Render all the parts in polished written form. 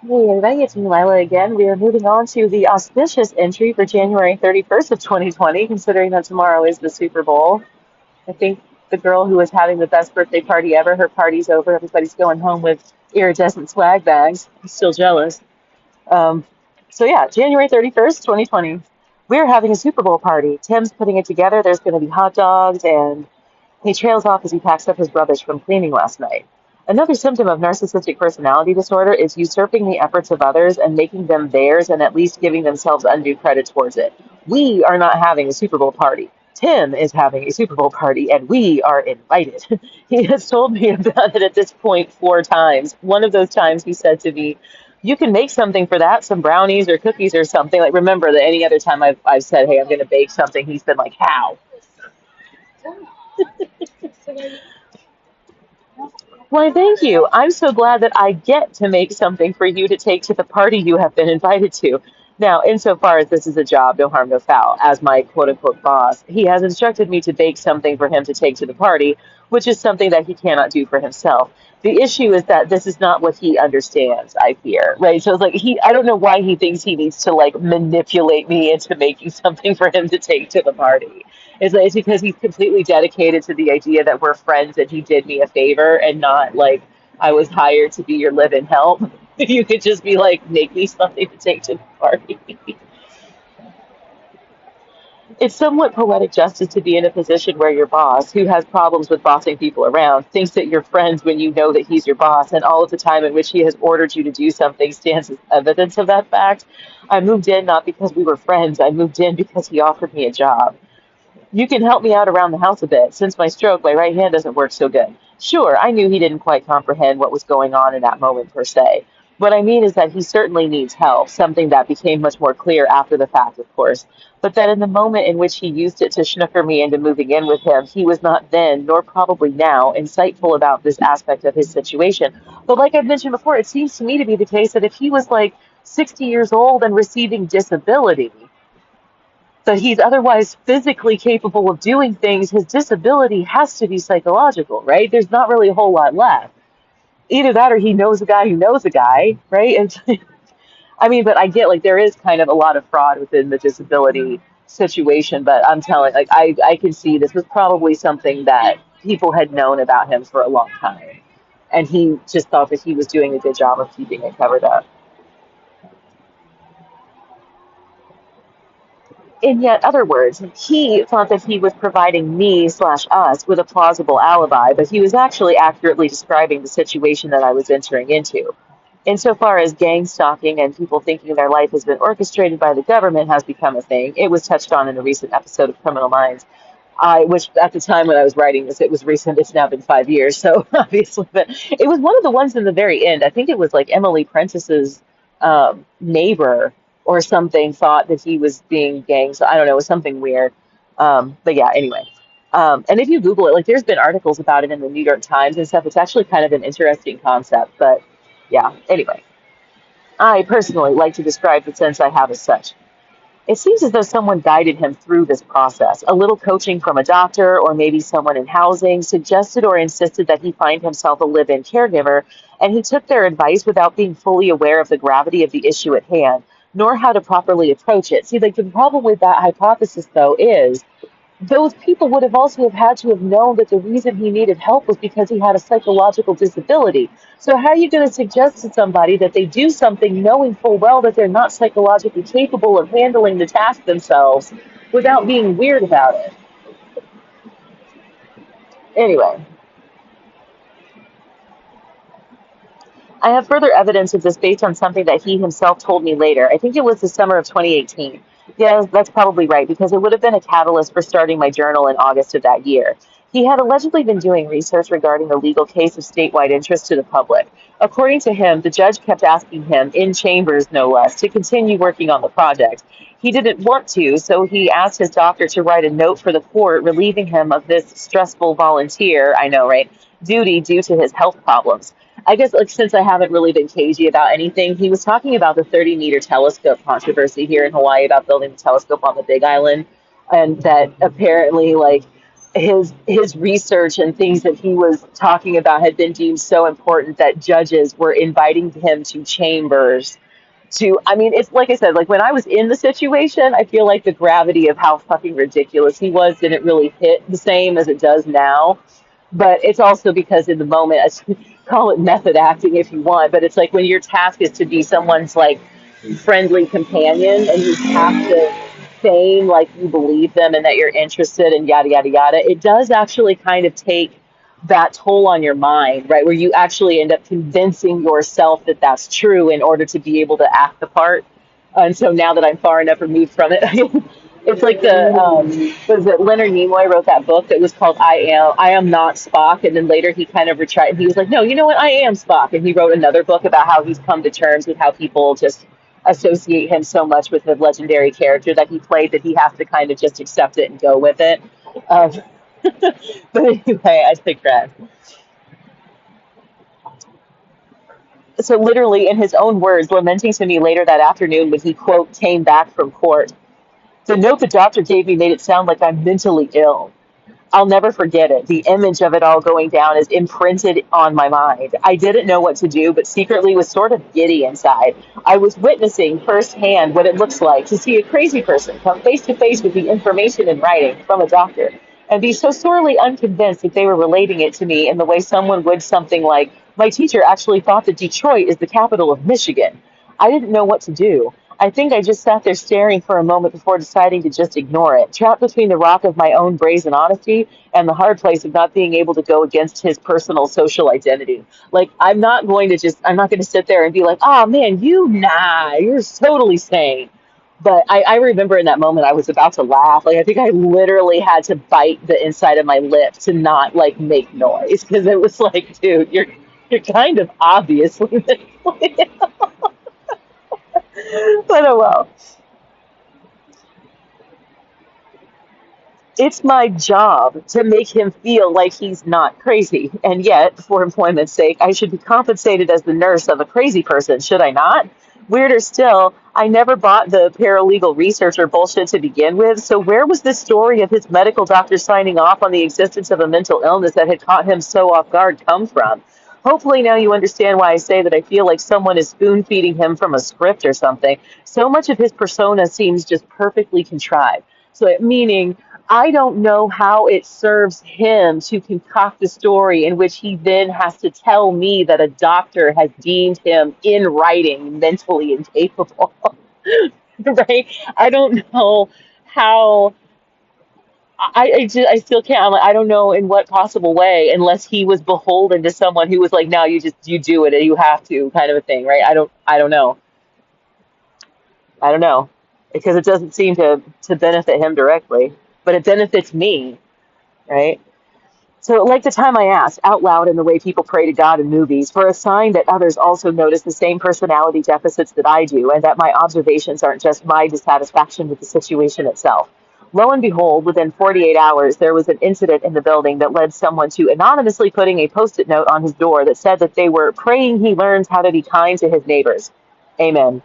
Hey everybody, it's me, Lila again. We are moving on to the auspicious entry for January 31st of 2020, considering that tomorrow is the Super Bowl. I think the girl who was having the best birthday party ever, her party's over. Everybody's going home with iridescent swag bags. I'm still jealous. Um, so yeah, January 31st, 2020. We're having a Super Bowl party. Tim's putting it together. There's going to be hot dogs and he trails off as he packs up his rubbish from cleaning last night. Another symptom of narcissistic personality disorder is usurping the efforts of others and making them theirs and at least giving themselves undue credit towards it. We are not having a Super Bowl party. Tim is having a Super Bowl party and we are invited. He has told me about it at this point 4 times. One of those times he said to me, you can make something for that, some brownies or cookies or something. Like, remember that any other time I've said, hey, I'm going to bake something, he's been like, how? Why, thank you. I'm so glad that I get to make something for you to take to the party you have been invited to. Now, insofar as this is a job, no harm, no foul, as my quote unquote boss, he has instructed me to bake something for him to take to the party, which is something that he cannot do for himself. The issue is that this is not what he understands, I fear, right? So it's like I don't know why he thinks he needs to like manipulate me into making something for him to take to the party. It's because he's completely dedicated to the idea that we're friends and he did me a favor and not like I was hired to be your live-in help. You could just be like, make me something to take to the party. It's somewhat poetic justice to be in a position where your boss, who has problems with bossing people around, thinks that you're friends when you know that he's your boss, and all of the time in which he has ordered you to do something stands as evidence of that fact. I moved in not because we were friends, I moved in because he offered me a job. You can help me out around the house a bit. Since my stroke, my right hand doesn't work so good. Sure, I knew he didn't quite comprehend what was going on in that moment per se. What I mean is that he certainly needs help, something that became much more clear after the fact, of course. But that in the moment in which he used it to snooker me into moving in with him, he was not then, nor probably now, insightful about this aspect of his situation. But like I've mentioned before, it seems to me to be the case that if he was like 60 years old and receiving disability, that he's otherwise physically capable of doing things, his disability has to be psychological, right? There's not really a whole lot left. Either that or he knows a guy who knows a guy, right? And I mean, but I get like there is kind of a lot of fraud within the disability situation, but I'm telling like I can see this was probably something that people had known about him for a long time. And he just thought that he was doing a good job of keeping it covered up. In yet other words, he thought that he was providing me slash us with a plausible alibi, but he was actually accurately describing the situation that I was entering into. Insofar as gang stalking and people thinking their life has been orchestrated by the government has become a thing, it was touched on in a recent episode of Criminal Minds. Which at the time when I was writing this, it was recent. It's now been 5 years, so obviously, but it was one of the ones in the very end. I think it was like Emily Prentice's neighbor or something thought that he was being gang. So I don't know, it was something weird. But yeah, anyway. And if you Google it, like there's been articles about it in the New York Times and stuff. It's actually kind of an interesting concept. But yeah, anyway, I personally like to describe the sense I have as such. It seems as though someone guided him through this process. A little coaching from a doctor or maybe someone in housing suggested or insisted that he find himself a live in caregiver, and he took their advice without being fully aware of the gravity of the issue at hand, nor how to properly approach it. See, like the problem with that hypothesis, though, is those people would have also have had to have known that the reason he needed help was because he had a psychological disability. So how are you going to suggest to somebody that they do something knowing full well that they're not psychologically capable of handling the task themselves without being weird about it? Anyway, I have further evidence of this based on something that he himself told me later. I think it was the summer of 2018. Yeah, that's probably right, because it would have been a catalyst for starting my journal in August of that year. He had allegedly been doing research regarding the legal case of statewide interest to the public. According to him, the judge kept asking him, in chambers no less, to continue working on the project. He didn't want to, so he asked his doctor to write a note for the court relieving him of this stressful volunteer, I know, right, duty due to his health problems. I guess like since I haven't really been cagey about anything, he was talking about the 30-meter telescope controversy here in Hawaii about building the telescope on the Big Island, and that apparently like his research and things that he was talking about had been deemed so important that judges were inviting him to chambers to, I mean, it's like I said, like when I was in the situation, I feel like the gravity of how fucking ridiculous he was didn't really hit the same as it does now. But it's also because in the moment, call it method acting if you want, but it's like when your task is to be someone's like friendly companion and you have to feign like you believe them and that you're interested and yada yada yada, it does actually kind of take that toll on your mind, right? Where you actually end up convincing yourself that that's true in order to be able to act the part. And so now that I'm far enough removed from it, it's like the was it Leonard Nimoy wrote that book that was called I am not Spock, and then later he kind of retried. He was like, no, you know what, I am Spock, and he wrote another book about how he's come to terms with how people just associate him so much with the legendary character that he played that he has to kind of just accept it and go with it. Um, but anyway, I digress. So literally, in his own words, lamenting to me later that afternoon when he, quote, came back from court, the note the doctor gave me made it sound like I'm mentally ill. I'll never forget it. The image of it all going down is imprinted on my mind. I didn't know what to do, but secretly was sort of giddy inside. I was witnessing firsthand what it looks like to see a crazy person come face to face with the information in writing from a doctor and be so sorely unconvinced that they were relating it to me in the way someone would something like, my teacher actually thought that Detroit is the capital of Michigan. I didn't know what to do. I think I just sat there staring for a moment before deciding to just ignore it, trapped between the rock of my own brazen honesty and the hard place of not being able to go against his personal social identity. Like, I'm not going to sit there and be like, oh man, you're totally sane. But I remember in that moment I was about to laugh. Like, I think I literally had to bite the inside of my lip to not like make noise because it was like, dude, you're kind of obviously, but oh well. It's my job to make him feel like he's not crazy. And yet, for employment's sake, I should be compensated as the nurse of a crazy person, should I not? Weirder still, I never bought the paralegal research or bullshit to begin with, so where was this story of his medical doctor signing off on the existence of a mental illness that had caught him so off guard come from? Hopefully now you understand why I say that I feel like someone is spoon feeding him from a script or something. So much of his persona seems just perfectly contrived. So meaning I don't know how it serves him to concoct a story in which he then has to tell me that a doctor has deemed him in writing mentally incapable. Right? I don't know how. I still can't. I'm like, I don't know in what possible way, unless he was beholden to someone who was like, no, you do it and you have to, kind of a thing, right? I don't know. I don't know because it doesn't seem to benefit him directly, but it benefits me, right? So, like the time I asked out loud in the way people pray to God in movies for a sign that others also notice the same personality deficits that I do, and that my observations aren't just my dissatisfaction with the situation itself. Lo and behold, within 48 hours, there was an incident in the building that led someone to anonymously putting a post it note on his door that said that they were praying he learns how to be kind to his neighbors. Amen.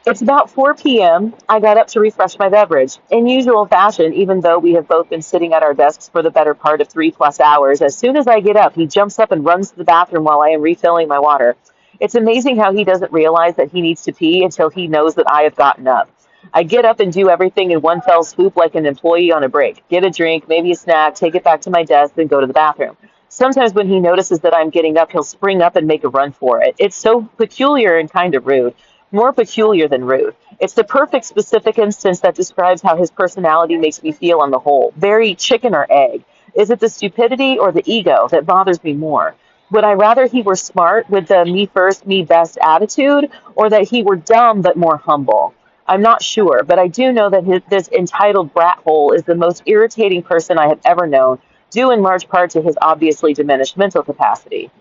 It's about 4 p.m. I got up to refresh my beverage. In usual fashion, even though we have both been sitting at our desks for the better part of 3+ hours, as soon as I get up, he jumps up and runs to the bathroom while I am refilling my water. It's amazing how he doesn't realize that he needs to pee until he knows that I have gotten up. I get up and do everything in one fell swoop like an employee on a break. Get a drink, maybe a snack, take it back to my desk, then go to the bathroom. Sometimes when he notices that I'm getting up, he'll spring up and make a run for it. It's so peculiar and kind of rude. More peculiar than rude. It's the perfect specific instance that describes how his personality makes me feel on the whole. Very chicken or egg. Is it the stupidity or the ego that bothers me more? Would I rather he were smart with the me first, me best attitude, or that he were dumb but more humble? I'm not sure, but I do know that this entitled brat hole is the most irritating person I have ever known, due in large part to his obviously diminished mental capacity.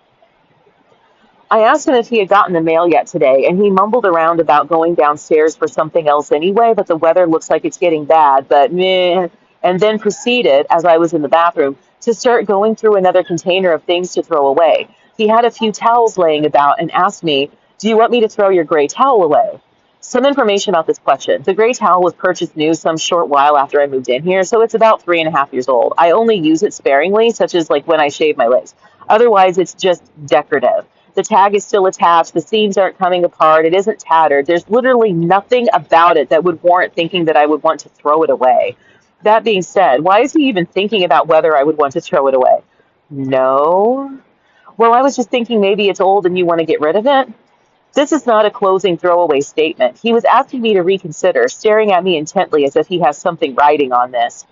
I asked him if he had gotten the mail yet today, and he mumbled around about going downstairs for something else anyway, but the weather looks like it's getting bad, but meh, and then proceeded, as I was in the bathroom, to start going through another container of things to throw away. He had a few towels laying about and asked me, do you want me to throw your gray towel away? Some information about this question. The gray towel was purchased new some short while after I moved in here, so it's about 3.5 years old. I only use it sparingly, such as like when I shave my legs. Otherwise, it's just decorative. The tag is still attached. The seams aren't coming apart. It isn't tattered. There's literally nothing about it that would warrant thinking that I would want to throw it away. That being said, why is he even thinking about whether I would want to throw it away? No. Well, I was just thinking maybe it's old and you want to get rid of it. This is not a closing throwaway statement. He was asking me to reconsider, staring at me intently as if he has something writing on this.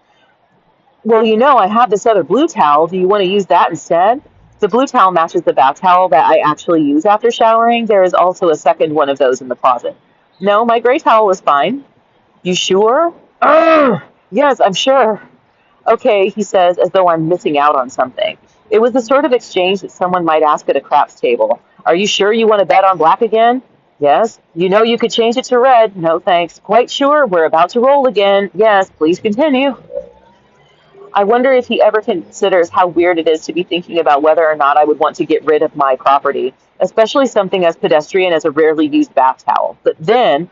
Well, I have this other blue towel. Do you want to use that instead? The blue towel matches the bath towel that I actually use after showering. There is also a second one of those in the closet. No, my gray towel is fine. You sure? Ugh. Yes, I'm sure. Okay, he says, as though I'm missing out on something. It was the sort of exchange that someone might ask at a craps table. Are you sure you want to bet on black again? Yes. You could change it to red. No, thanks. Quite sure. We're about to roll again. Yes, please continue. I wonder if he ever considers how weird it is to be thinking about whether or not I would want to get rid of my property, especially something as pedestrian as a rarely used bath towel. But then,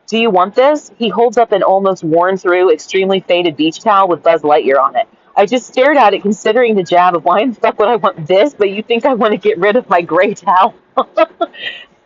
do you want this? He holds up an almost worn through, extremely faded beach towel with Buzz Lightyear on it. I just stared at it, considering the jab of why in the fuck would I want this, but you think I want to get rid of my gray towel?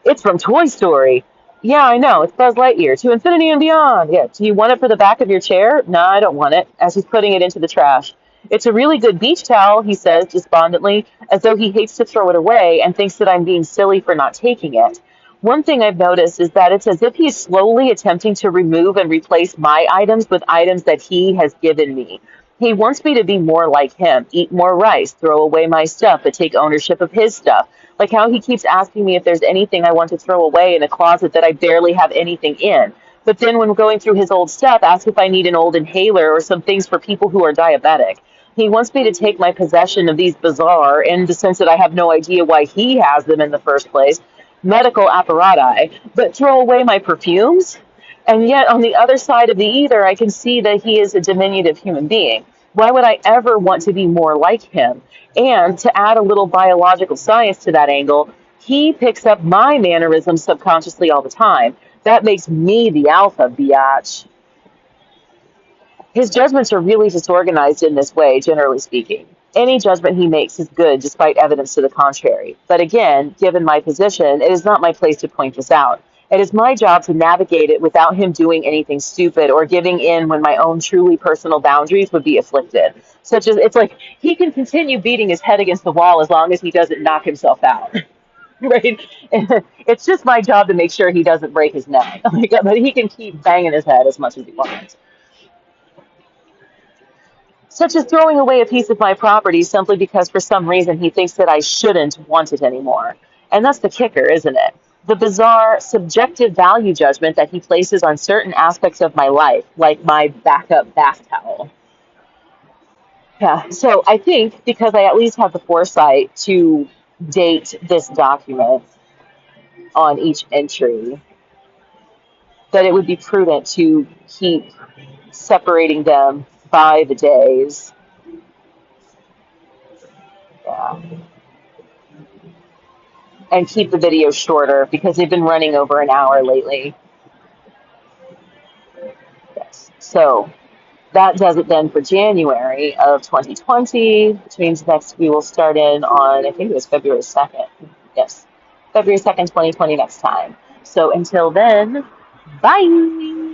It's from Toy Story. Yeah, I know. It's Buzz Lightyear. To infinity and beyond. Yeah. Do you want it for the back of your chair? No, I don't want it. As he's putting it into the trash. It's a really good beach towel, he says despondently, as though he hates to throw it away and thinks that I'm being silly for not taking it. One thing I've noticed is that it's as if he's slowly attempting to remove and replace my items with items that he has given me. He wants me to be more like him, eat more rice, throw away my stuff, but take ownership of his stuff. Like how he keeps asking me if there's anything I want to throw away in a closet that I barely have anything in. But then when going through his old stuff, ask if I need an old inhaler or some things for people who are diabetic. He wants me to take my possession of these bizarre, in the sense that I have no idea why he has them in the first place, medical apparati, but throw away my perfumes? And yet, on the other side of the ether, I can see that he is a diminutive human being. Why would I ever want to be more like him? And to add a little biological science to that angle, he picks up my mannerisms subconsciously all the time. That makes me the alpha, biatch. His judgments are really disorganized in this way, generally speaking. Any judgment he makes is good, despite evidence to the contrary. But again, given my position, it is not my place to point this out. It is my job to navigate it without him doing anything stupid or giving in when my own truly personal boundaries would be afflicted. Such as, it's like, he can continue beating his head against the wall as long as he doesn't knock himself out. Right? It's just my job to make sure he doesn't break his neck. But he can keep banging his head as much as he wants. Such as throwing away a piece of my property simply because for some reason he thinks that I shouldn't want it anymore. And that's the kicker, isn't it? The bizarre subjective value judgment that he places on certain aspects of my life, like my backup bath towel. Yeah, so I think because I at least have the foresight to date this document on each entry, that it would be prudent to keep separating them by the days. Yeah. And keep the videos shorter because they've been running over an hour lately. Yes. So that does it then for January of 2020, which means next we will start in on, I think it was February 2nd. Yes. February 2nd, 2020 next time. So until then, bye.